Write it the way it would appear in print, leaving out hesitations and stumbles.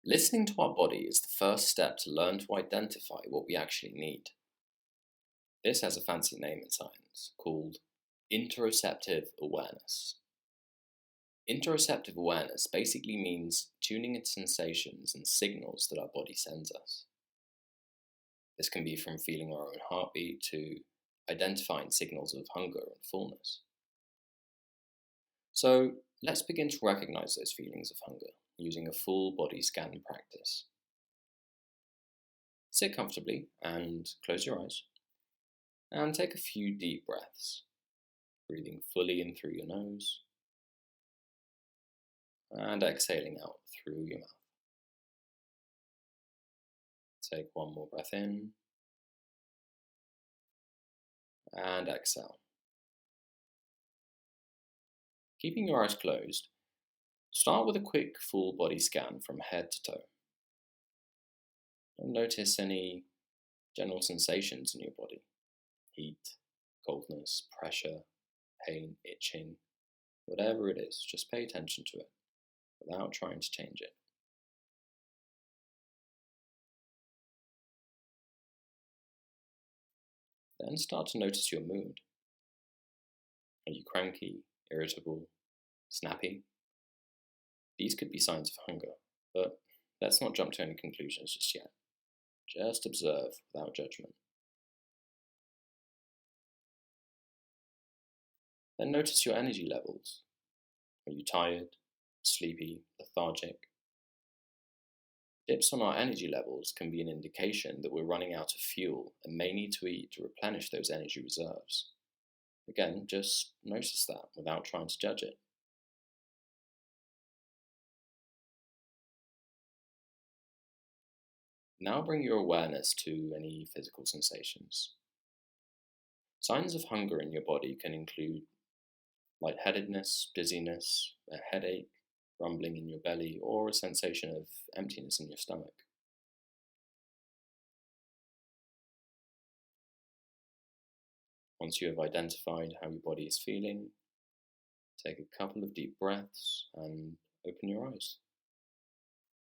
Listening to our body is the first step to learn to identify what we actually need. This has a fancy name in science called interoceptive awareness. Interoceptive awareness basically means tuning into sensations and signals that our body sends us. This can be from feeling our own heartbeat to identifying signals of hunger and fullness. So let's begin to recognize those feelings of hunger using a full body scan practice. Sit comfortably and close your eyes, and take a few deep breaths, breathing fully in through your nose and exhaling out through your mouth. Take one more breath in and exhale. Keeping your eyes closed, start with a quick full body scan from head to toe. And notice any general sensations in your body: heat, coldness, pressure, pain, itching, whatever it is, just pay attention to it without trying to change it. Then start to notice your mood. Are you cranky, irritable, snappy? These could be signs of hunger, but let's not jump to any conclusions just yet. Just observe without judgment. Then notice your energy levels. Are you tired, sleepy, lethargic? Dips on our energy levels can be an indication that we're running out of fuel and may need to eat to replenish those energy reserves. Again, just notice that without trying to judge it. Now bring your awareness to any physical sensations. Signs of hunger in your body can include lightheadedness, dizziness, a headache, rumbling in your belly, or a sensation of emptiness in your stomach. Once you have identified how your body is feeling, take a couple of deep breaths and open your eyes.